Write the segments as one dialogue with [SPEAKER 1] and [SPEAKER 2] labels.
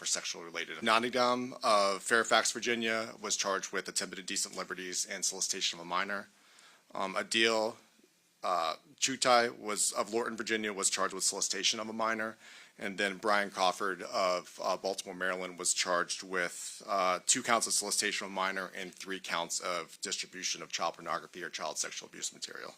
[SPEAKER 1] for sexual related. Nonigam of Fairfax, Virginia was charged with attempted indecent liberties and solicitation of a minor. Adil Chutai of Lorton, Virginia was charged with solicitation of a minor. And then Brian Crawford of Baltimore, Maryland was charged with 2 counts of solicitation of a minor and 3 counts of distribution of child pornography or child sexual abuse material.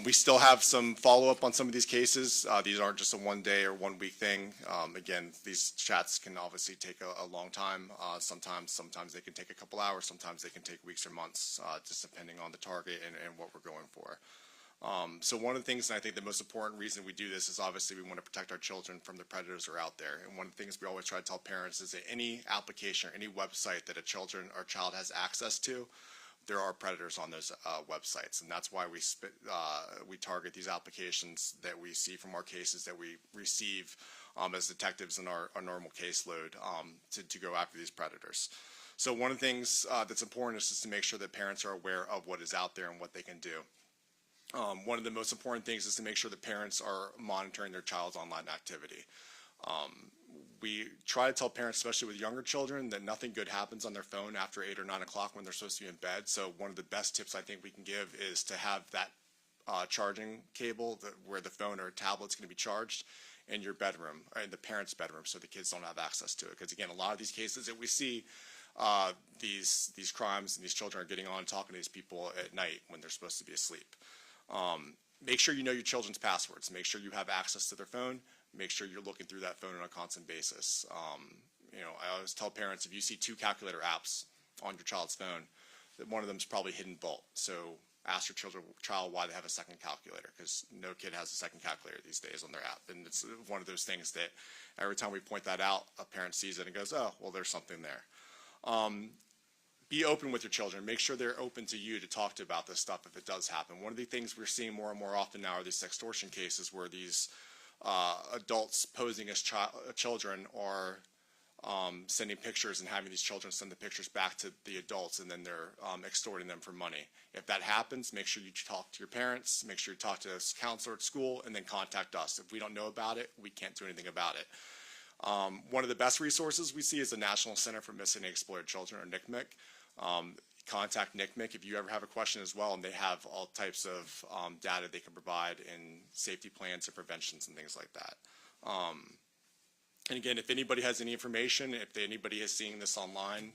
[SPEAKER 1] We still have some follow-up on some of these cases. These aren't just a 1-day or 1-week thing. Again, these chats can obviously take a long time. Sometimes they can take a couple hours. Sometimes they can take weeks or months, just depending on the target and what we're going for. So one of the things, and I think the most important reason we do this is obviously we want to protect our children from the predators that are out there. And one of the things we always try to tell parents is that any application or any website that a child has access to, there are predators on those websites, and that's why we target these applications that we see from our cases that we receive as detectives in our normal caseload to go after these predators. So one of the things that's important is just to make sure that parents are aware of what is out there and what they can do. One of the most important things is to make sure that parents are monitoring their child's online activity. We try to tell parents, especially with younger children, that nothing good happens on their phone after 8 or 9 o'clock when they're supposed to be in bed. So one of the best tips I think we can give is to have that charging cable where the phone or tablet's going to be charged in your bedroom, or in the parent's bedroom, so the kids don't have access to it. Because again, a lot of these cases that we see, these crimes and these children are getting on and talking to these people at night when they're supposed to be asleep. Make sure you know your children's passwords. Make sure you have access to their phone. Make sure you're looking through that phone on a constant basis. I always tell parents, if you see 2 calculator apps on your child's phone, that one of them is probably hidden vault. So ask your child why they have a second calculator, because no kid has a second calculator these days on their app. And it's one of those things that every time we point that out, a parent sees it and goes, oh, well, there's something there. Be open with your children. Make sure they're open to you to talk to about this stuff if it does happen. One of the things we're seeing more and more often now are these extortion cases where these adults posing as children are sending pictures and having these children send the pictures back to the adults, and then they're extorting them for money. If that happens, make sure you talk to your parents, make sure you talk to a counselor at school, and then contact us. If we don't know about it, we can't do anything about it. One of the best resources we see is the National Center for Missing and Exploited Children, or NCMEC. Contact NCMEC if you ever have a question as well, and they have all types of data they can provide in safety plans and preventions and things like that. And again, if anybody has any information, if anybody is seeing this online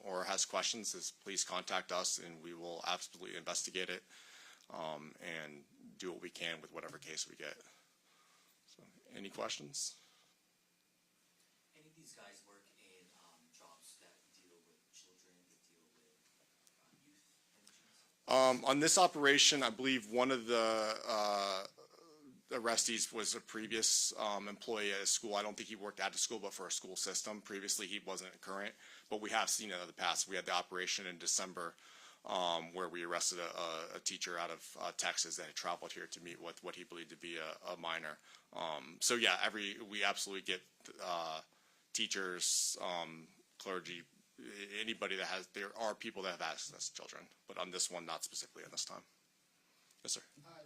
[SPEAKER 1] or has questions, please contact us and we will absolutely investigate it and do what we can with whatever case we get. So, any questions?
[SPEAKER 2] Any of these guys work in jobs that deal with children, that deal with youth conditions?
[SPEAKER 1] On this operation, I believe one of the arrestees was a previous employee at a school. I don't think he worked at a school, but for a school system. Previously, he wasn't current, but we have seen it in the past. We had the operation in December where we arrested a teacher out of Texas that had traveled here to meet with what he believed to be a minor. So yeah, we absolutely get teachers, clergy, anybody that has, there are people that have access to children, but on this one, not specifically at this time. Yes, sir.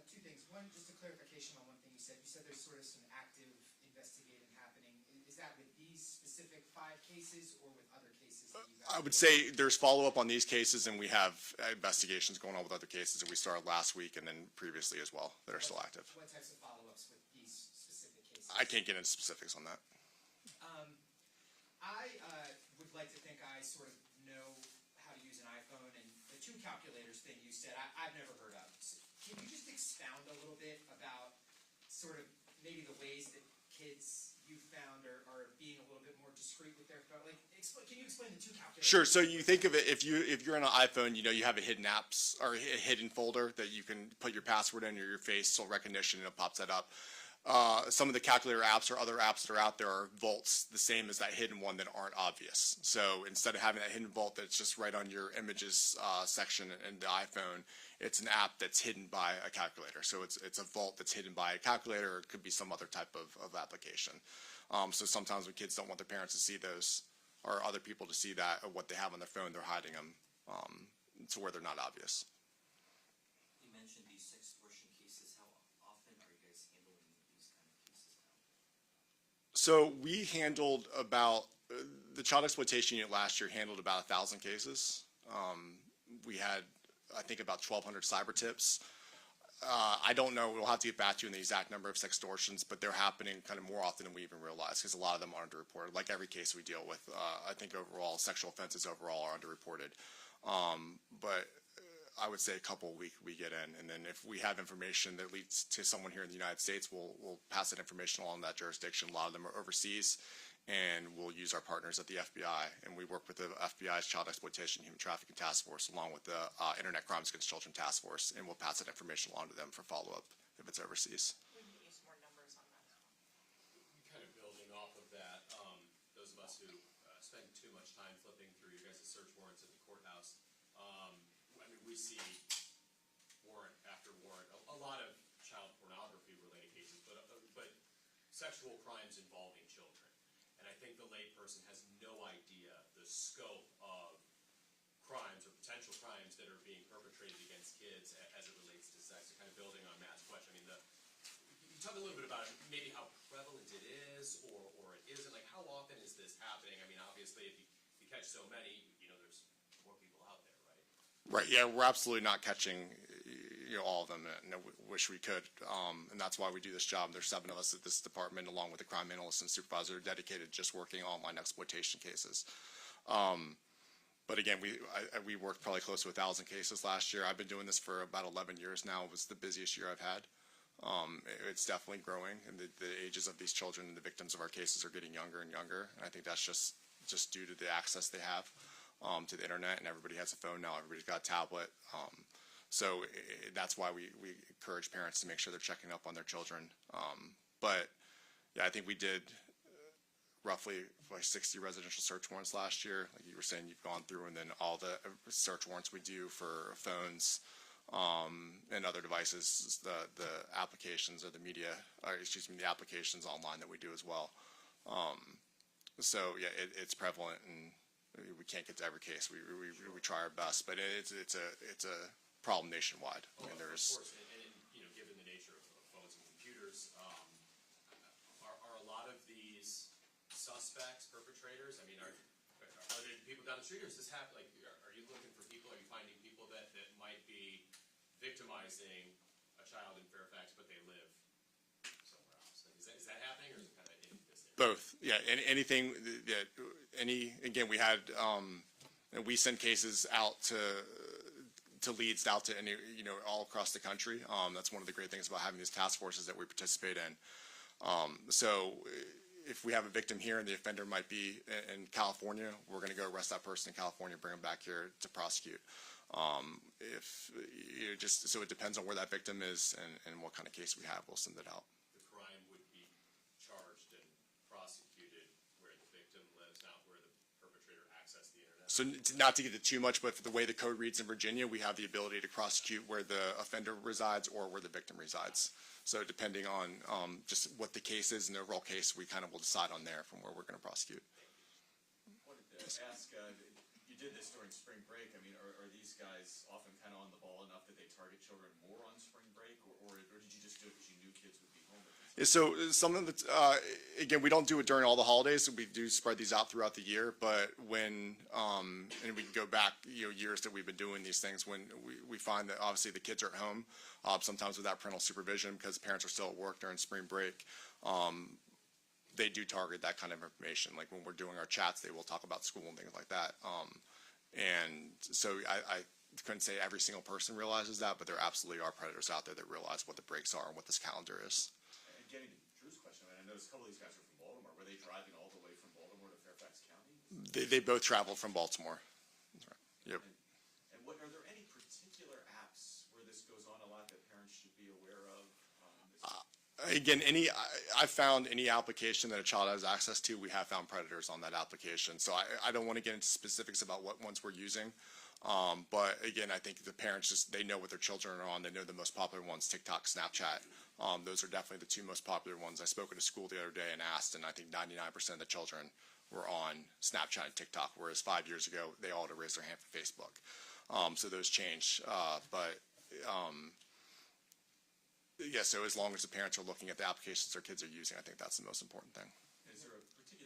[SPEAKER 3] 2 things. One, just a clarification on one thing you said. You said there's sort of some active investigating happening. Is that with these specific 5 cases or with other cases that you guys?
[SPEAKER 1] I would say there's follow-up on these cases, and we have investigations going on with other cases that we started last week and then previously as well that are still active.
[SPEAKER 3] What types of follow-ups with these specific cases?
[SPEAKER 1] I can't get into specifics on that.
[SPEAKER 3] I would like to think I sort of know how to use an iPhone, and the 2 calculators thing you said I've never heard of. So can you just expound a little bit about sort of maybe the ways that kids you found are being a little bit more discreet with their phone? Like, can you explain the 2 calculators?
[SPEAKER 1] Sure. So you think of it, if you're on an iPhone, you have a hidden apps or a hidden folder that you can put your password in or your facial recognition, and it pops that up. Some of the calculator apps or other apps that are out there are vaults, the same as that hidden one, that aren't obvious. So instead of having that hidden vault that's just right on your images section in the iPhone, it's an app that's hidden by a calculator. So it's a vault that's hidden by a calculator, or it could be some other type of application. So sometimes when kids don't want their parents to see those or other people to see that or what they have on their phone, they're hiding them to where they're not obvious.
[SPEAKER 2] You mentioned these 6 extortion cases. How often are you guys handling these kind of cases now?
[SPEAKER 1] So we handled the child exploitation unit last year handled about 1,000 cases. We had, I think, about 1,200 cyber tips. I don't know, we'll have to get back to you on the exact number of sextortions, but they're happening kind of more often than we even realize, because a lot of them are underreported. Like every case we deal with, I think overall, sexual offenses overall are underreported. But I would say a couple we get in, and then if we have information that leads to someone here in the United States, we'll pass that information along that jurisdiction. A lot of them are overseas, and we'll use our partners at the FBI, and we work with the FBI's Child Exploitation Human Trafficking Task Force along with the Internet Crimes Against Children Task Force, and we'll pass that information along to them for follow-up if it's overseas.
[SPEAKER 4] We can get you some more numbers on that now.
[SPEAKER 5] Kind of building off of that, those of us who spend too much time flipping through your guys' search warrants at the courthouse, I mean, we see warrant after warrant, a lot of child pornography related cases, but sexual crimes involving children. And I think the layperson has no idea the scope of crimes or potential crimes that are being perpetrated against kids as it relates to sex. So kind of building on Matt's question, I mean, you talk a little bit about maybe how prevalent it is or it isn't. Like, how often is this happening? I mean, obviously, if you catch so many, there's more people out there, right?
[SPEAKER 1] Right, yeah, we're absolutely not catching all of them, and I wish we could, and that's why we do this job. There's 7 of us at this department, along with the crime analyst and supervisor, dedicated just working online exploitation cases. But again, we worked probably close to 1,000 cases last year. I've been doing this for about 11 years now. It was the busiest year I've had. It's definitely growing, and the ages of these children and the victims of our cases are getting younger and younger, and I think that's just due to the access they have to the internet, and everybody has a phone now. Everybody's got a tablet. So that's why we encourage parents to make sure they're checking up on their children. But yeah, I think we did roughly like 60 residential search warrants last year. Like you were saying, you've gone through, and then all the search warrants we do for phones and other devices, the applications or the media, the applications online that we do as well. So yeah, it's prevalent, and we can't get to every case. We try our best, but it's a problem nationwide. I mean, there's,
[SPEAKER 5] of course, and given the nature of phones and computers, are a lot of these suspects perpetrators? I mean, are there people down the street, or is this happen? Like, are you looking for people? Are you finding people that might be victimizing a child in Fairfax, but they live somewhere else? Like, is that happening, or is it kind of in this area?
[SPEAKER 1] both, yeah, and anything, yeah, again, we had, and we send cases out to leads out to any, all across the country. That's one of the great things about having these task forces that we participate in. So if we have a victim here and the offender might be in California, we're going to go arrest that person in California, bring them back here to prosecute. So it depends on where that victim is and what kind of case we have, we'll send it out.
[SPEAKER 5] The crime would be charged and prosecuted where the victim lives, not where the perpetrator accessed the internet.
[SPEAKER 1] So not to get into too much, but for the way the code reads in Virginia, we have the ability to prosecute where the offender resides or where the victim resides. So depending on just what the case is and the overall case, we kind of will decide on there from where we're going to prosecute.
[SPEAKER 6] I wanted to ask, you did this during spring break. I mean, are these guys often kind of on the ball enough that they target children more on spring break, or did you just do it because you knew kids would be home?
[SPEAKER 1] So something that, again, we don't do it during all the holidays. We do spread these out throughout the year. But when, and we can go back, years that we've been doing these things, when we find that obviously the kids are at home, sometimes without parental supervision because parents are still at work during spring break. They do target that kind of information. Like when we're doing our chats, they will talk about school and things like that. And so I couldn't say every single person realizes that, but there absolutely are predators out there that realize what the breaks are and what this calendar is.
[SPEAKER 6] Getting to Drew's question, I noticed a couple of these guys are from Baltimore. Were they driving all the way from Baltimore to Fairfax County?
[SPEAKER 1] They both traveled from Baltimore. That's right. Yep.
[SPEAKER 6] And are there any particular apps where this goes on a lot that parents should be aware of?
[SPEAKER 1] Again, I found any application that a child has access to, we have found predators on that application. So I don't want to get into specifics about what ones we're using. But again, I think the parents they know what their children are on. They know the most popular ones, TikTok, Snapchat. Those are definitely the two most popular ones. I spoke at a school the other day and asked, and I think 99% of the children were on Snapchat and TikTok, whereas 5 years ago, they all had to raise their hand for Facebook. So those changed. Yeah, so as long as the parents are looking at the applications their kids are using, I think that's the most important thing.
[SPEAKER 6] Is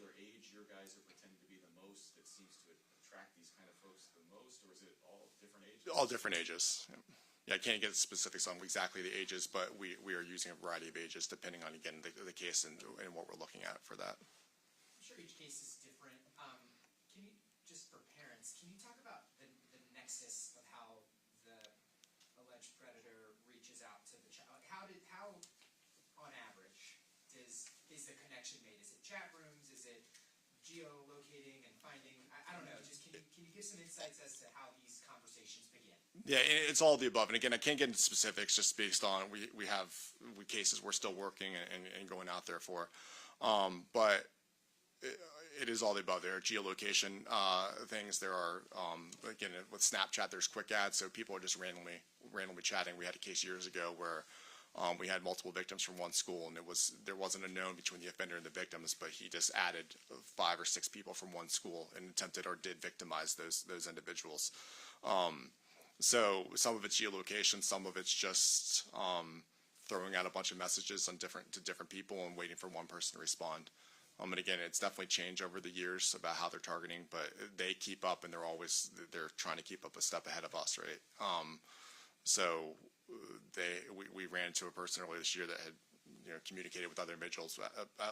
[SPEAKER 6] particular age your guys are pretending to be the most that seems to attract these kind of folks the most, or is it all different ages?
[SPEAKER 1] All different ages. Yeah, I can't get specifics on exactly the ages, but we are using a variety of ages depending on, again, the case and what we're looking at for that.
[SPEAKER 3] I'm sure each case is different. Can you, just for parents, can you talk about the nexus of how the alleged predator reaches out to the child? How on average, is the connection made? Is it chat rooms? Is it geolocating and finding? I don't know. Just can you give some insights as to how these conversations begin?
[SPEAKER 1] Yeah, it's all of the above. And again, I can't get into specifics just based on we have cases we're still working and going out there for. But it is all the above. There are geolocation things. There are, again, with Snapchat, there's quick ads. So people are just randomly chatting. We had a case years ago where we had multiple victims from one school, and there wasn't a known between the offender and the victims, but he just added 5 or 6 people from one school and attempted or did victimize those individuals. So some of it's geolocation, some of it's just throwing out a bunch of messages to different people and waiting for one person to respond. And again, it's definitely changed over the years about how they're targeting, but they keep up, and they're trying to keep up a step ahead of us, right? So we ran into a person earlier this year that had communicated with other individuals,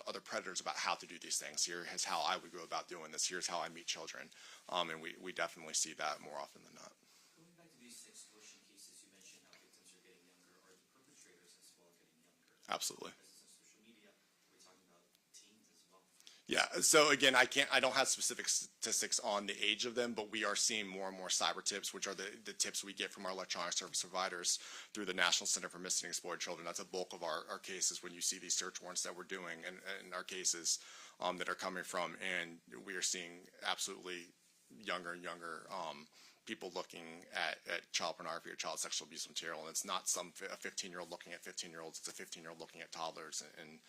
[SPEAKER 1] other predators about how to do these things. Here's how I would go about doing this. Here's how I meet children, and we definitely see that more often than not.
[SPEAKER 2] Going back to these extortion cases, you mentioned how victims are getting younger. Are the perpetrators as well getting younger?
[SPEAKER 1] Absolutely.
[SPEAKER 2] Presence on social media, we're talking about teens as well.
[SPEAKER 1] Yeah. So again, I don't have specific statistics on the age of them, but we are seeing more and more cyber tips, which are the tips we get from our electronic service providers through the National Center for Missing and Exploited Children. That's a bulk of our cases when you see these search warrants that we're doing and our cases that are coming from. And we are seeing absolutely younger and younger people looking at child pornography or child sexual abuse material. And it's not a 15-year-old looking at 15-year-olds. It's a 15-year-old looking at toddlers and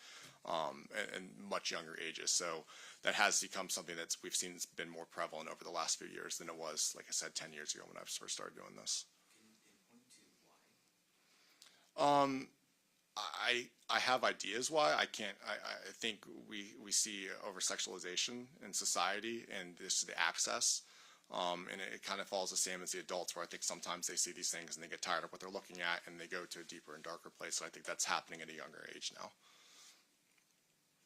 [SPEAKER 1] much younger ages. So that has become something that we've seen has been more prevalent over the last few years than it was, like I said, 10 years ago when I first started doing this.
[SPEAKER 2] Can you point to why?
[SPEAKER 1] I have ideas why. I can't. I think we see over sexualization in society and this the access. And it kind of follows the same as the adults, where I think sometimes they see these things and they get tired of what they're looking at and they go to a deeper and darker place. And I think that's happening at a younger age now.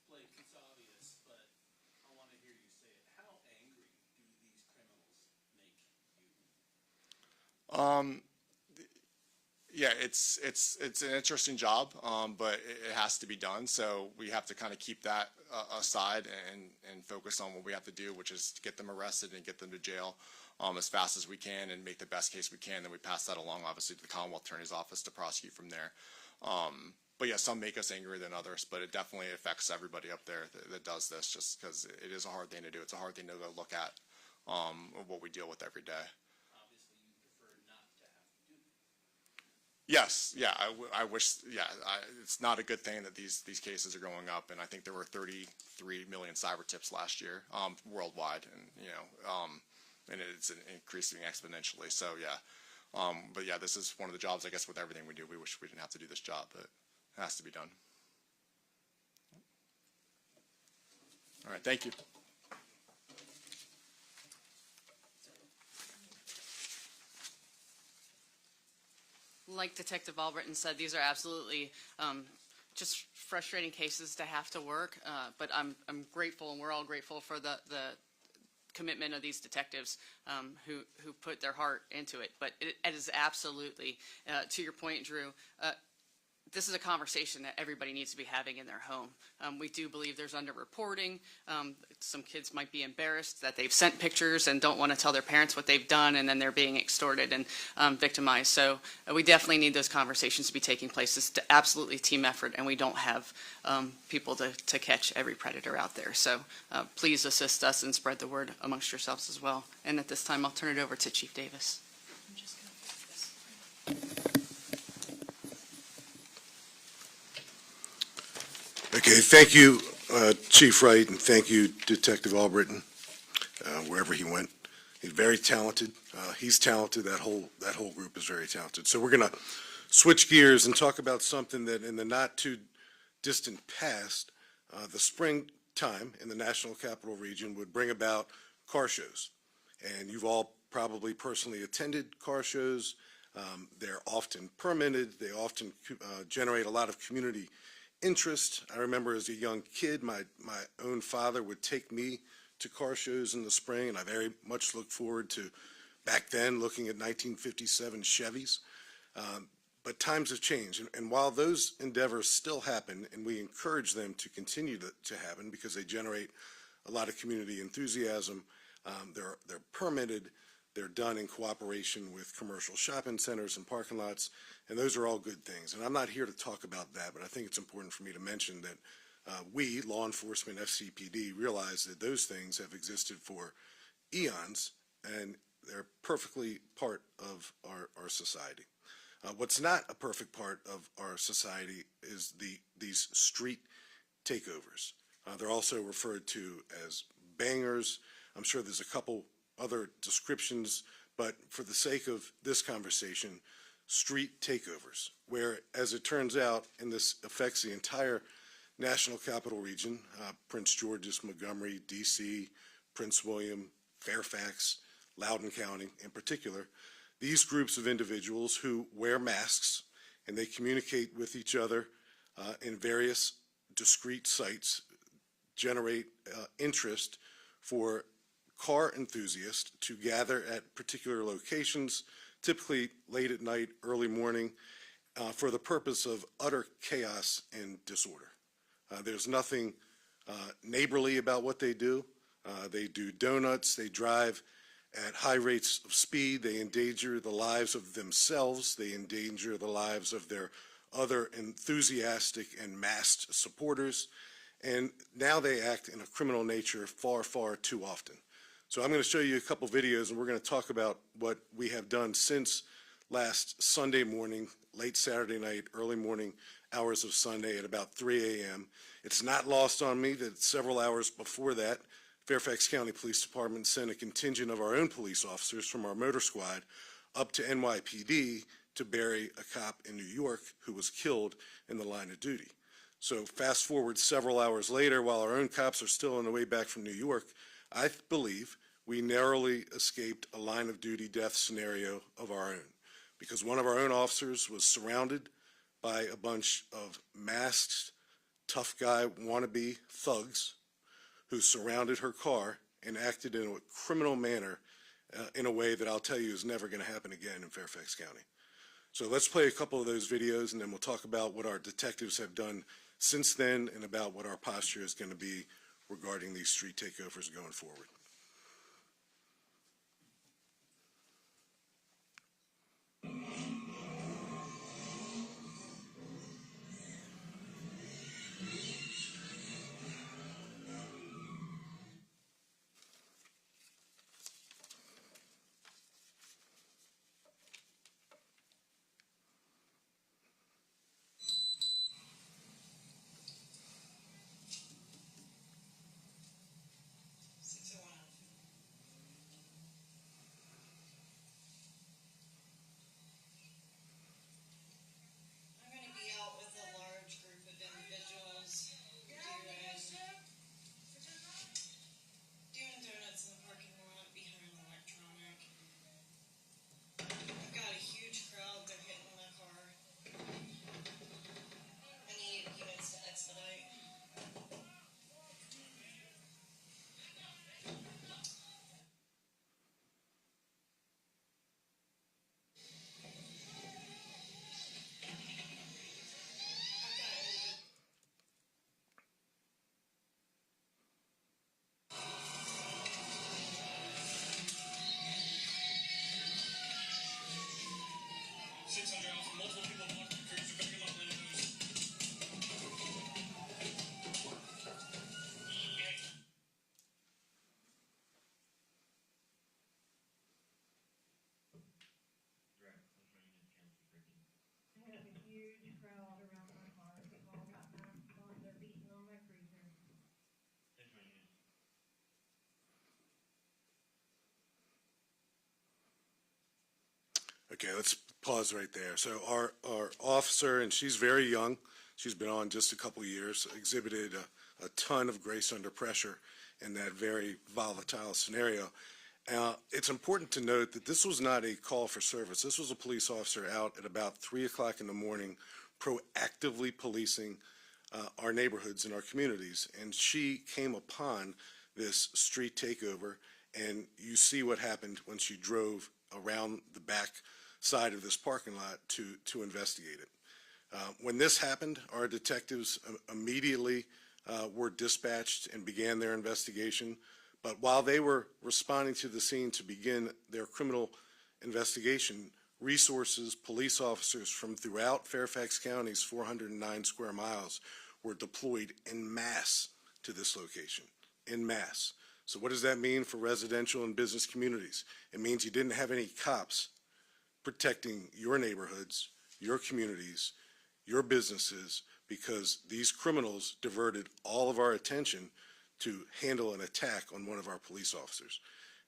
[SPEAKER 7] Blake, it's obvious, but I want to hear you say it. How angry do these criminals make you?
[SPEAKER 1] Yeah, it's an interesting job, but it has to be done. So we have to kind of keep that aside and focus on what we have to do, which is to get them arrested and get them to jail as fast as we can and make the best case we can. Then we pass that along, obviously, to the Commonwealth Attorney's Office to prosecute from there. But yeah, some make us angrier than others, but it definitely affects everybody up there that does this, just because it is a hard thing to do. It's a hard thing to go look at what we deal with every day.
[SPEAKER 7] Obviously, you prefer not to have to do that.
[SPEAKER 1] Yes, yeah, I wish, yeah, it's not a good thing that these cases are going up, and I think there were 33 million cyber tips last year worldwide, and and it's increasing exponentially. So yeah, but yeah, this is one of the jobs, I guess, with everything we do. We wish we didn't have to do this job, but it has to be done. All right, thank you.
[SPEAKER 8] Like Detective Albritton said, these are absolutely just frustrating cases to have to work, but I'm grateful, and we're all grateful for the commitment of these detectives who put their heart into it. But it is absolutely, to your point, Drew, this is a conversation that everybody needs to be having in their home. We do believe there's underreporting. Some kids might be embarrassed that they've sent pictures and don't want to tell their parents what they've done, and then they're being extorted and victimized. So we definitely need those conversations to be taking place. It's absolutely a team effort, and we don't have people to catch every predator out there. So please assist us and spread the word amongst yourselves as well. And at this time, I'll turn it over to Chief Davis.
[SPEAKER 9] Okay, thank you, Chief Wright, and thank you, Detective Albritton, wherever he went. He's very talented. He's talented. That whole group is very talented. So we're going to switch gears and talk about something that in the not too distant past, the spring time in the National Capital Region would bring about car shows. And you've all probably personally attended car shows. They're often permitted. They often generate a lot of community interest. I remember as a young kid, my own father would take me to car shows in the spring, and I very much look forward to, back then, looking at 1957 Chevys. But times have changed, and while those endeavors still happen, and we encourage them to continue to happen because they generate a lot of community enthusiasm, they're permitted, they're done in cooperation with commercial shopping centers and parking lots, and those are all good things. And I'm not here to talk about that, but I think it's important for me to mention that we, law enforcement, FCPD, realize that those things have existed for eons, and they're perfectly part of our society. What's not a perfect part of our society is these street takeovers. They're also referred to as bangers. I'm sure there's a couple other descriptions, but for the sake of this conversation, street takeovers, where, as it turns out, and this affects the entire National Capital Region, Prince George's, Montgomery, D.C., Prince William, Fairfax, Loudoun County in particular, these groups of individuals who wear masks and they communicate with each other in various discrete sites generate interest for car enthusiasts to gather at particular locations, typically late at night, early morning, for the purpose of utter chaos and disorder. There's nothing neighborly about what they do. They do donuts, they drive at high rates of speed, they endanger the lives of themselves, they endanger the lives of their other enthusiastic and masked supporters, and now they act in a criminal nature far, far too often. So I'm going to show you a couple videos, and we're going to talk about what we have done since last Sunday morning, late Saturday night, early morning hours of Sunday at about 3 a.m. It's not lost on me that several hours before that, Fairfax County Police Department sent a contingent of our own police officers from our motor squad up to NYPD to bury a cop in New York who was killed in the line of duty. So fast forward several hours later, while our own cops are still on the way back from New York, I believe we narrowly escaped a line of duty death scenario of our own, because one of our own officers was surrounded by a bunch of masked, tough guy wannabe thugs who surrounded her car and acted in a criminal manner in a way that I'll tell you is never going to happen again in Fairfax County. So let's play a couple of those videos, and then we'll talk about what our detectives have done since then and about what our posture is going to be regarding these street takeovers going forward. Okay, let's pause right there. So our officer, and she's very young, she's been on just a couple of years, exhibited a ton of grace under pressure in that very volatile scenario. It's important to note that this was not a call for service. This was a police officer out at about 3 o'clock in the morning proactively policing our neighborhoods and our communities. And she came upon this street takeover, and you see what happened when she drove around the back side of this parking lot to investigate it. When this happened, our detectives immediately were dispatched and began their investigation. But while they were responding to the scene to begin their criminal investigation, resources, police officers from throughout Fairfax County's 409 square miles were deployed en masse to this location, en masse. So what does that mean for residential and business communities? It means you didn't have any cops protecting your neighborhoods, your communities, your businesses, because these criminals diverted all of our attention to handle an attack on one of our police officers.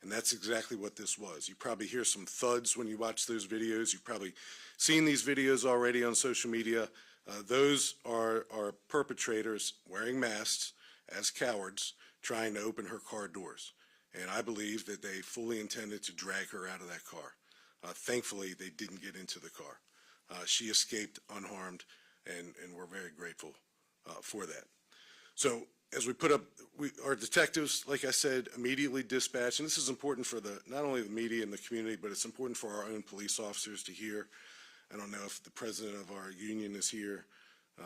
[SPEAKER 9] And that's exactly what this was. You probably hear some thuds when you watch those videos. You've probably seen these videos already on social media. Those are perpetrators wearing masks as cowards trying to open her car doors. And I believe that they fully intended to drag her out of that car. Thankfully, they didn't get into the car. She escaped unharmed, and we're very grateful for that. So as we put up, our detectives, like I said, immediately dispatched, and this is important for not only the media and the community, but it's important for our own police officers to hear. I don't know if the president of our union is here,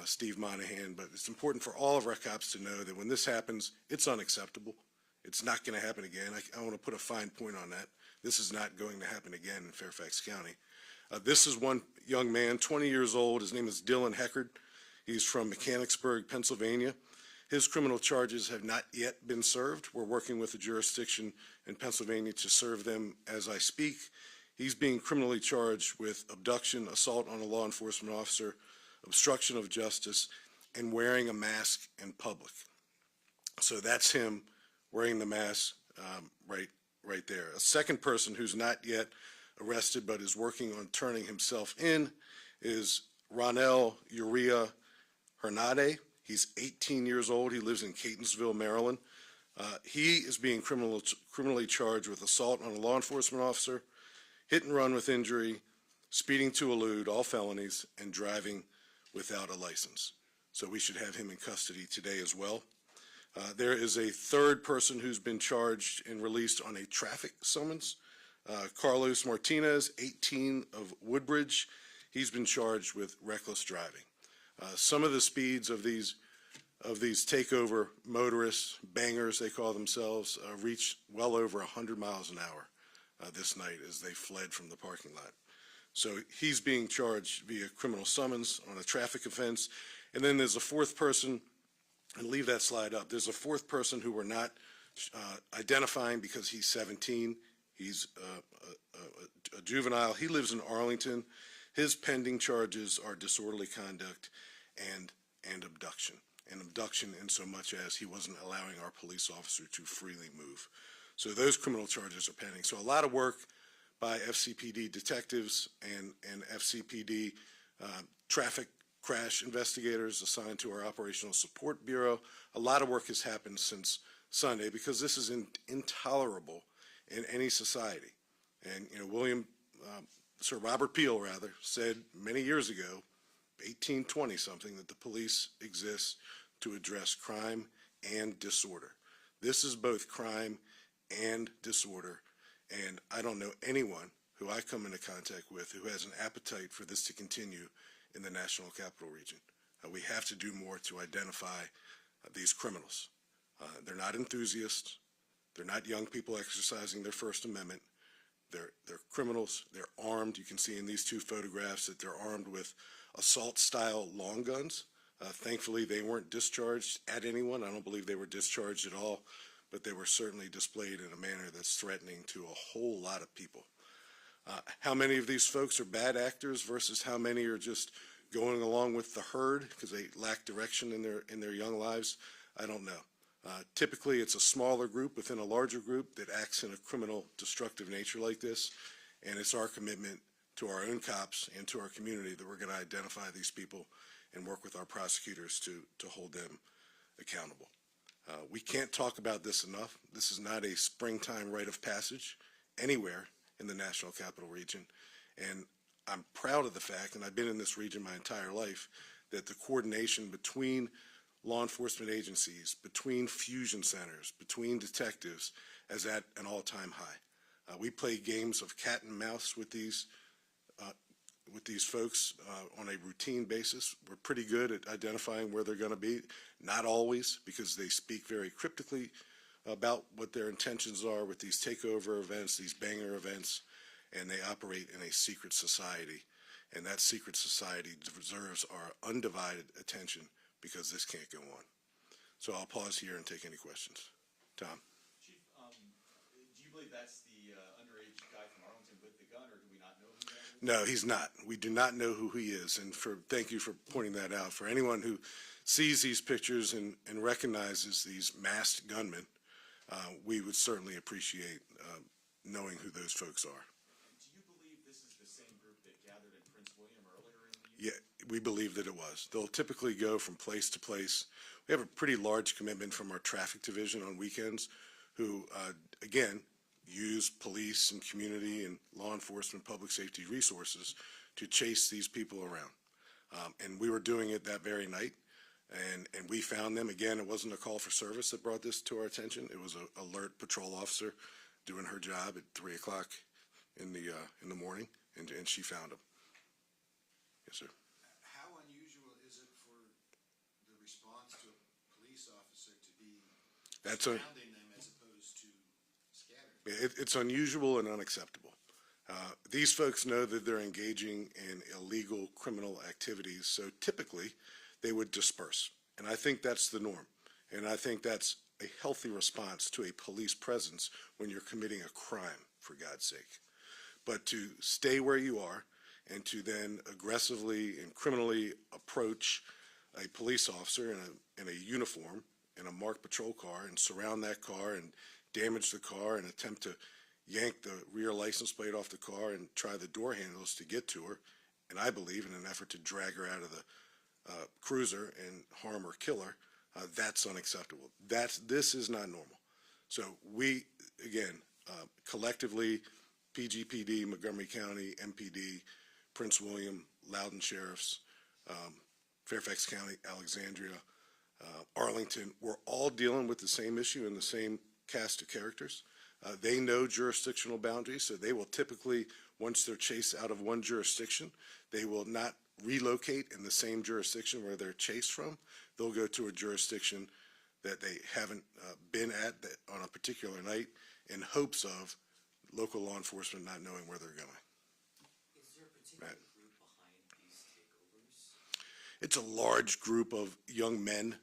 [SPEAKER 9] Steve Monahan, but it's important for all of our cops to know that when this happens, it's unacceptable. It's not going to happen again. I want to put a fine point on that. This is not going to happen again in Fairfax County. This is one young man, 20 years old. His name is Dylan Heckard. He's from Mechanicsburg, Pennsylvania. His criminal charges have not yet been served. We're working with a jurisdiction in Pennsylvania to serve them as I speak. He's being criminally charged with abduction, assault on a law enforcement officer, obstruction of justice, and wearing a mask in public. So that's him wearing the mask right there. A second person who's not yet arrested but is working on turning himself in is Ronel Uria Hernade. He's 18 years old. He lives in Catonsville, Maryland. He is being criminally charged with assault on a law enforcement officer, hit and run with injury, speeding to elude, all felonies, and driving without a license. So we should have him in custody today as well. There is a third person who's been charged and released on a traffic summons. Carlos Martinez, 18 of Woodbridge. He's been charged with reckless driving. Some of the speeds of these takeover motorists, bangers they call themselves, reached well over 100 miles an hour this night as they fled from the parking lot. So he's being charged via criminal summons on a traffic offense. And then there's a fourth person, and leave that slide up. There's a fourth person who we're not identifying because he's 17. He's a juvenile. He lives in Arlington. His pending charges are disorderly conduct and abduction. And abduction in so much as he wasn't allowing our police officer to freely move. So those criminal charges are pending. So a lot of work by FCPD detectives and FCPD traffic crash investigators assigned to our Operational Support Bureau. A lot of work has happened since Sunday because this is intolerable in any society. And, you know, Sir Robert Peel, rather, said many years ago, 1820 something, that the police exist to address crime and disorder. This is both crime and disorder, and I don't know anyone who I come into contact with who has an appetite for this to continue in the National Capital Region. We have to do more to identify these criminals. They're not enthusiasts. They're not young people exercising their First Amendment. They're criminals. They're armed. You can see in these two photographs that they're armed with assault-style long guns. Thankfully, they weren't discharged at anyone. I don't believe they were discharged at all, but they were certainly displayed in a manner that's threatening to a whole lot of people. How many of these folks are bad actors versus how many are just going along with the herd because they lack direction in their young lives? I don't know. Typically, it's a smaller group within a larger group that acts in a criminal, destructive nature like this, and it's our commitment to our own cops and to our community that we're going to identify these people and work with our prosecutors to hold them accountable. We can't talk about this enough. This is not a springtime rite of passage anywhere in the National Capital Region. And I'm proud of the fact, and I've been in this region my entire life, that the coordination between law enforcement agencies, between fusion centers, between detectives is at an all-time high. We play games of cat and mouse with these folks on a routine basis. We're pretty good at identifying where they're going to be. Not always, because they speak very cryptically about what their intentions are with these takeover events, these banger events, and they operate in a secret society. And that secret society deserves our undivided attention, because this can't go on. So I'll pause here and take any questions. Tom?
[SPEAKER 6] Chief, do you believe that's the underage guy from Arlington with the gun, or do we not know who that is?
[SPEAKER 9] No, he's not. We do not know who he is, and thank you for pointing that out. For anyone who sees these pictures and recognizes these masked gunmen, we would certainly appreciate knowing who those folks are.
[SPEAKER 6] Do you believe this is the same group that gathered in Prince William earlier in the year?
[SPEAKER 9] Yeah, we believe that it was. They'll typically go from place to place. We have a pretty large commitment from our traffic division on weekends, who, again, use police and community and law enforcement, public safety resources to chase these people around. And we were doing it that very night, and we found them. Again, it wasn't a call for service that brought this to our attention. It was an alert patrol officer doing her job at 3 o'clock in the morning, and she found them. Yes, sir.
[SPEAKER 10] How unusual is it for the response to a police officer to be surrounding them as opposed to scattering?
[SPEAKER 9] It's unusual and unacceptable. These folks know that they're engaging in illegal criminal activities, so typically they would disperse. And I think that's the norm. And I think that's a healthy response to a police presence when you're committing a crime, for God's sake. But to stay where you are and to then aggressively and criminally approach a police officer in a uniform in a marked patrol car and surround that car and damage the car and attempt to yank the rear license plate off the car and try the door handles to get to her, and I believe in an effort to drag her out of the cruiser and harm or kill her, that's unacceptable. This is not normal. So we, again, collectively, PGPD, Montgomery County, MPD, Prince William, Loudoun Sheriffs, Fairfax County, Alexandria, Arlington, we're all dealing with the same issue and the same cast of characters. They know jurisdictional boundaries, so they will typically, once they're chased out of one jurisdiction, they will not relocate in the same jurisdiction where they're chased from. They'll go to a jurisdiction that they haven't been at on a particular night in hopes of local law enforcement not knowing where they're going.
[SPEAKER 2] Is there a particular group behind these takeovers?
[SPEAKER 9] It's a large group of young men,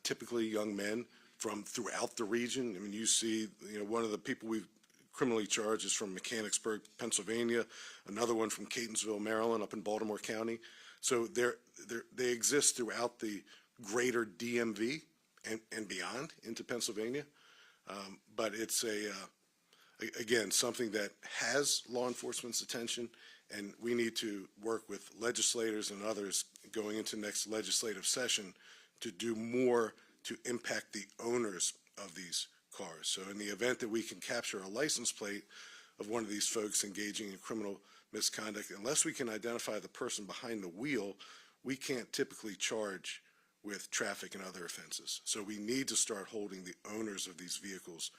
[SPEAKER 9] typically young men from throughout the region. I mean, you see, one of the people we've criminally charged is from Mechanicsburg, Pennsylvania, another one from Catonsville, Maryland, up in Baltimore County. So they exist throughout the greater DMV and beyond into Pennsylvania. But it's again, something that has law enforcement's attention, and we need to work with legislators and others going into next legislative session to do more to impact the owners of these cars. So in the event that we can capture a license plate of one of these folks engaging in criminal misconduct, unless we can identify the person behind the wheel, we can't typically charge with traffic and other offenses. So we need to start holding the owners of these vehicles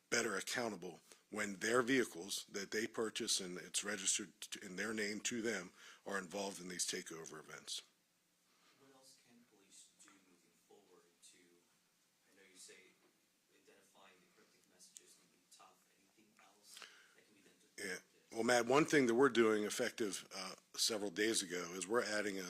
[SPEAKER 9] better accountable when their vehicles that they purchase and it's registered in their name to them are involved in these takeover events.
[SPEAKER 2] What else can police do moving forward to, I know you say identifying the cryptic messages can be tough, anything else that can be done to
[SPEAKER 9] Yeah.
[SPEAKER 2] prevent this?
[SPEAKER 9] Well, Matt, one thing that we're doing effective several days ago is we're adding a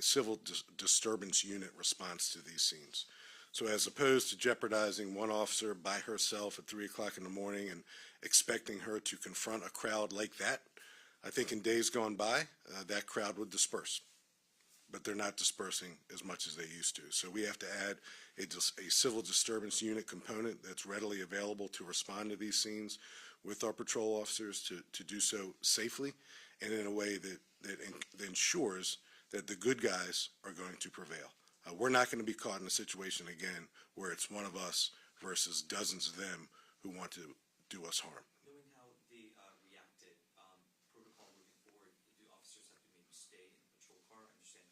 [SPEAKER 9] civil disturbance unit response to these scenes. So as opposed to jeopardizing one officer by herself at 3 o'clock in the morning and expecting her to confront a crowd like that, I think in days gone by, that crowd would disperse. But they're not dispersing as much as they used to. So we have to add a civil disturbance unit component that's readily available to respond to these scenes with our patrol officers to do so safely and in a way that ensures that the good guys are going to prevail. We're not going to be caught in a situation again where it's one of us versus dozens of them who want to do us harm.
[SPEAKER 2] Knowing how they reacted, protocol moving forward, do officers have to maybe stay in the patrol car? I understand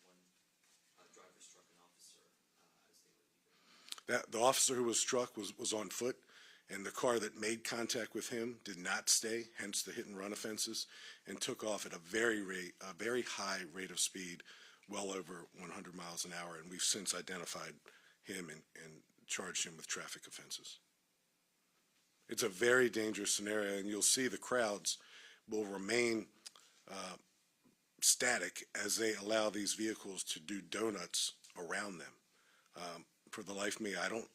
[SPEAKER 2] one driver struck an officer as they were leaving.
[SPEAKER 9] The officer who was struck was on foot, and the car that made contact with him did not stay, hence the hit and run offenses, and took off at a very high rate of speed, well over 100 miles an hour, and we've since identified him and charged him with traffic offenses. It's a very dangerous scenario, and you'll see the crowds will remain static as they allow these vehicles to do donuts around them. For the life of me, I don't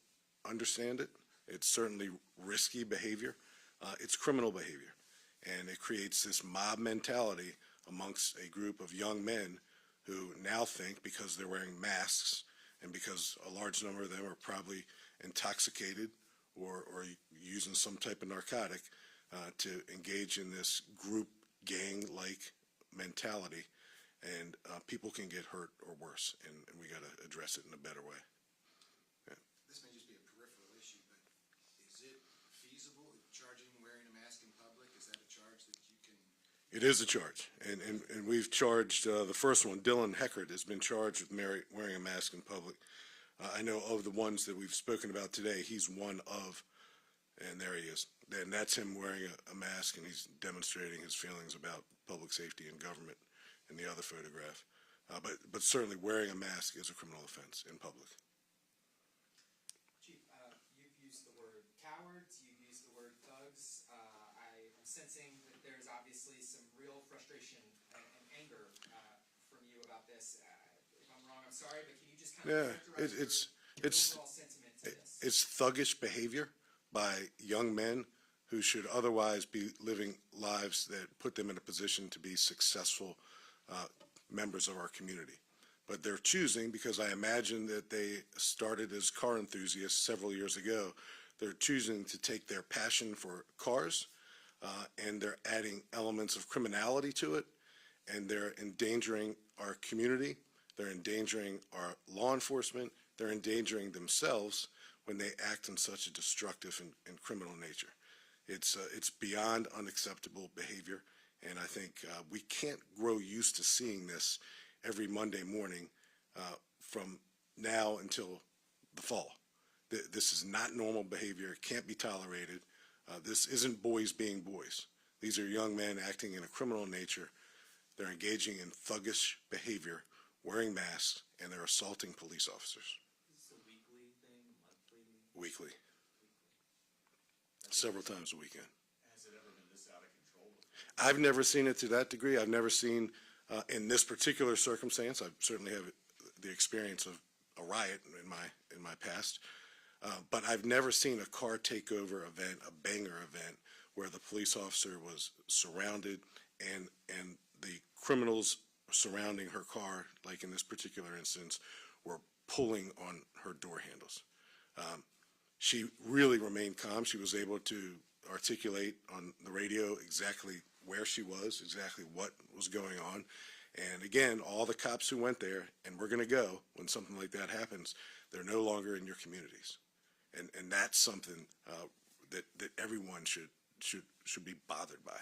[SPEAKER 9] understand it. It's certainly risky behavior. It's criminal behavior, and it creates this mob mentality amongst a group of young men who now think, because they're wearing masks and because a large number of them are probably intoxicated or using some type of narcotic, to engage in this group gang-like mentality, and people can get hurt or worse, and we got to address it in a better way.
[SPEAKER 10] This may just be a peripheral issue, but is it feasible charging wearing a mask in public? Is that a charge that you can?
[SPEAKER 9] It is a charge, and we've charged, the first one, Dylan Heckert, has been charged with wearing a mask in public. I know of the ones that we've spoken about today, he's one of, and there he is. And that's him wearing a mask, and he's demonstrating his feelings about public safety and government in the other photograph. But certainly wearing a mask is a criminal offense in public.
[SPEAKER 3] Chief, you've used the word cowards, you've used the word thugs. I am sensing that there's obviously some real frustration and anger from you about this. If I'm wrong, I'm sorry, but can you just kind of characterize your overall sentiment to this?
[SPEAKER 9] It's thuggish behavior by young men who should otherwise be living lives that put them in a position to be successful members of our community. But they're choosing, because I imagine that they started as car enthusiasts several years ago, they're choosing to take their passion for cars and they're adding elements of criminality to it, and they're endangering our community, they're endangering our law enforcement, they're endangering themselves when they act in such a destructive and criminal nature. It's beyond unacceptable behavior, and I think we can't grow used to seeing this every Monday morning from now until the fall. This is not normal behavior. It can't be tolerated. This isn't boys being boys. These are young men acting in a criminal nature. They're engaging in thuggish behavior, wearing masks, and they're assaulting police officers.
[SPEAKER 2] Is this a weekly thing, monthly?
[SPEAKER 9] Weekly. Several times a weekend.
[SPEAKER 6] Has it ever been this out of control before?
[SPEAKER 9] I've never seen it to that degree. I've never seen, in this particular circumstance, I certainly have the experience of a riot in my past, but I've never seen a car takeover event, a banger event, where the police officer was surrounded and the criminals surrounding her car, like in this particular instance, were pulling on her door handles. She really remained calm. She was able to articulate on the radio exactly where she was, exactly what was going on. And again, all the cops who went there, and we're going to go when something like that happens, they're no longer in your communities. And that's something that everyone should be bothered by.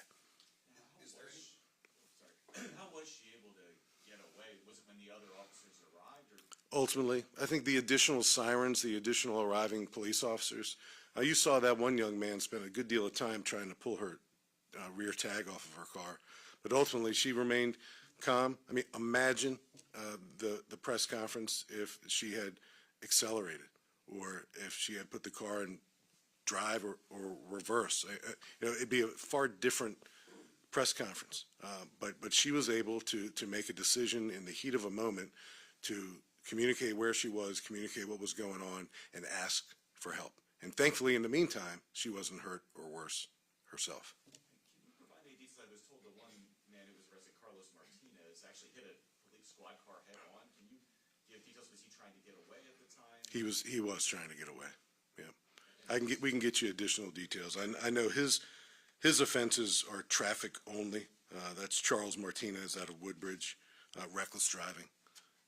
[SPEAKER 6] How was she able to get away? Was it when the other officers arrived, or?
[SPEAKER 9] Ultimately, I think the additional sirens, the additional arriving police officers, you saw that one young man spend a good deal of time trying to pull her rear tag off of her car, but ultimately she remained calm. I mean, imagine the press conference if she had accelerated, or if she had put the car in drive or reverse. It'd be a far different press conference. But she was able to make a decision in the heat of a moment to communicate where she was, communicate what was going on, and ask for help. And thankfully, in the meantime, she wasn't hurt or worse herself.
[SPEAKER 6] Can you provide any details? I was told the one man who was arrested, Carlos Martinez, actually hit a police squad car head on. Can you give details? Was he trying to get away at the time?
[SPEAKER 9] He was trying to get away. Yeah, we can get you additional details. I know his offenses are traffic only. That's Charles Martinez out of Woodbridge, reckless driving.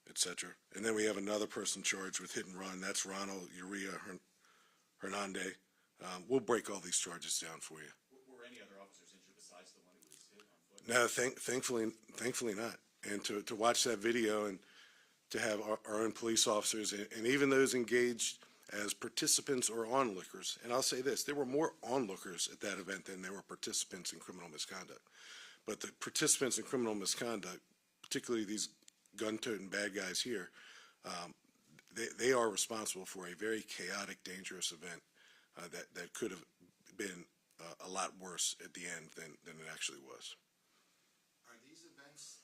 [SPEAKER 9] et cetera. And then we have another person charged with hit and run. That's Ronald Uria Hernandez. We'll break all these charges down for you.
[SPEAKER 6] Were any other officers injured besides the one who was hit on foot?
[SPEAKER 9] No, thankfully not. And to watch that video and to have our own police officers and even those engaged as participants or onlookers, and I'll say this, there were more onlookers at that event than there were participants in criminal misconduct. But the participants in criminal misconduct, particularly these gun-toting bad guys here, they are responsible for a very chaotic, dangerous event that could have been a lot worse at the end than it actually was.
[SPEAKER 10] Are these events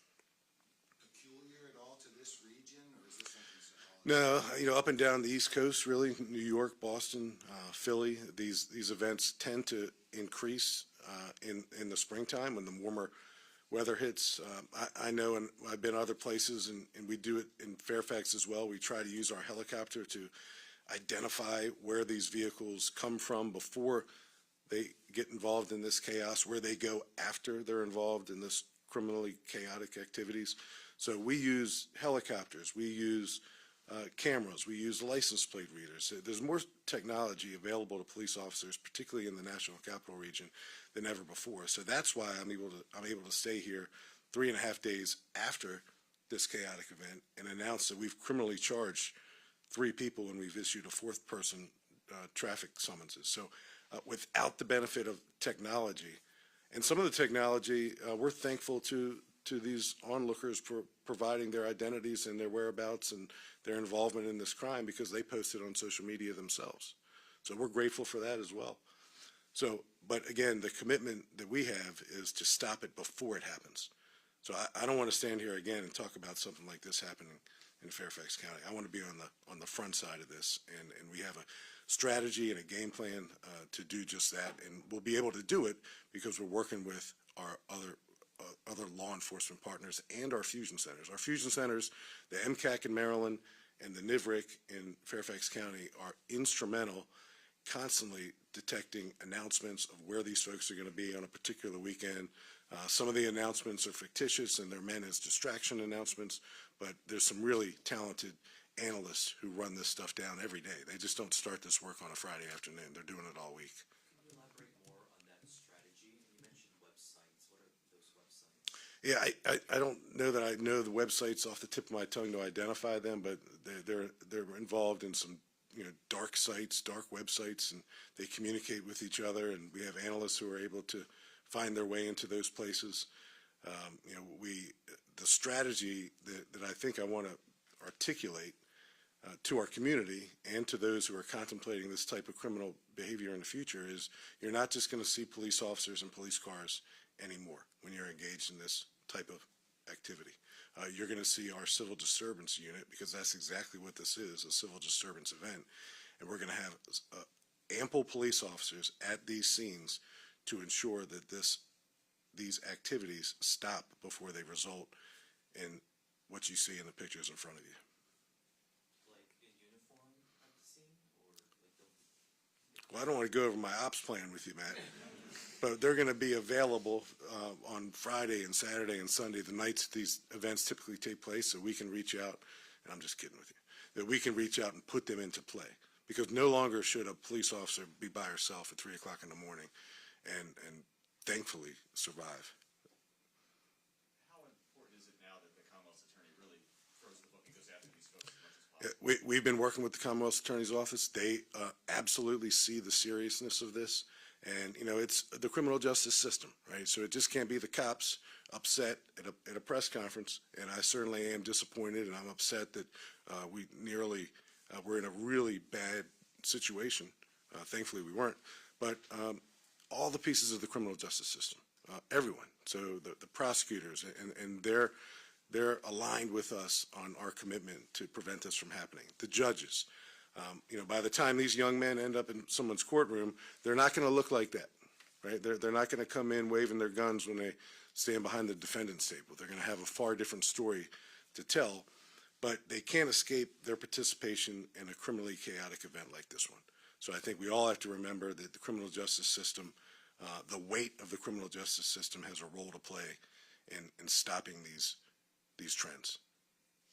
[SPEAKER 10] peculiar at all to this region, or is this something
[SPEAKER 9] No, up and down the East Coast, really, New York, Boston, Philly, these events tend to increase in the springtime when the warmer weather hits. I know, and I've been other places, and we do it in Fairfax as well. We try to use our helicopter to identify where these vehicles come from before they get involved in this chaos, where they go after they're involved in this criminally chaotic activities. So we use helicopters, we use cameras, we use license plate readers. There's more technology available to police officers, particularly in the National Capital Region, than ever before. So that's why I'm able to stay here 3.5 days after this chaotic event and announce that we've criminally charged 3 people and we've issued a 4th person traffic summonses. So without the benefit of technology, and some of the technology, we're thankful to these onlookers for providing their identities and their whereabouts and their involvement in this crime because they posted on social media themselves. So we're grateful for that as well. So, but again, the commitment that we have is to stop it before it happens. So I don't want to stand here again and talk about something like this happening in Fairfax County. I want to be on the front side of this, and we have a strategy and a game plan to do just that, and we'll be able to do it because we're working with our other law enforcement partners and our fusion centers. Our fusion centers, the MCAC in Maryland and the NIVRIC in Fairfax County, are instrumental constantly detecting announcements of where these folks are going to be on a particular weekend. Some of the announcements are fictitious and they're meant as distraction announcements, but there's some really talented analysts who run this stuff down every day. They just don't start this work on a Friday afternoon. They're doing it all week.
[SPEAKER 2] Can you elaborate more on that strategy? You mentioned websites. What are those websites?
[SPEAKER 9] Yeah, I don't know that I know the websites off the tip of my tongue to identify them, but they're involved in some dark sites, dark websites, and they communicate with each other. And we have analysts who are able to find their way into those places. The strategy that I think I want to articulate to our community and to those who are contemplating this type of criminal behavior in the future is you're not just going to see police officers and police cars anymore when you're engaged in this type of activity. You're going to see our civil disturbance unit, because that's exactly what this is, a civil disturbance event. And we're going to have ample police officers at these scenes to ensure that these activities stop before they result in what you see in the pictures in front of you.
[SPEAKER 2] Like in uniform at the scene, or like
[SPEAKER 9] Well, I don't want to go over my ops plan with you, Matt, but they're going to be available on Friday and Saturday and Sunday, the nights these events typically take place, so we can reach out, and I'm just kidding with you, that we can reach out and put them into play. Because no longer should a police officer be by herself at 3 o'clock in the morning and thankfully survive.
[SPEAKER 6] How important is it now that the Commonwealth's attorney really throws the book and goes after these folks as much as possible?
[SPEAKER 9] We've been working with the Commonwealth Attorney's Office. They absolutely see the seriousness of this. And, it's the criminal justice system, right? So it just can't be the cops upset at a press conference. And I certainly am disappointed, and I'm upset that we're in a really bad situation. Thankfully, we weren't. But all the pieces of the criminal justice system, everyone. So the prosecutors, and they're aligned with us on our commitment to prevent this from happening. The judges, by the time these young men end up in someone's courtroom, they're not going to look like that, right? They're not going to come in waving their guns when they stand behind the defendant's table. They're going to have a far different story to tell, but they can't escape their participation in a criminally chaotic event like this one. So I think we all have to remember that the criminal justice system, the weight of the criminal justice system has a role to play in stopping these trends.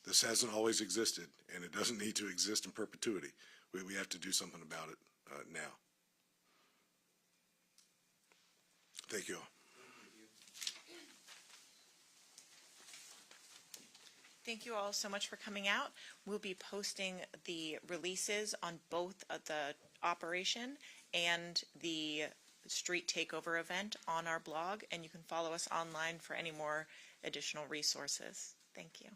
[SPEAKER 9] This hasn't always existed, and it doesn't need to exist in perpetuity. We have to do something about it now. Thank you all.
[SPEAKER 4] Thank you all so much for coming out. We'll be posting the releases on both of the operation and the street takeover event on our blog, and you can follow us online for any more additional resources. Thank you.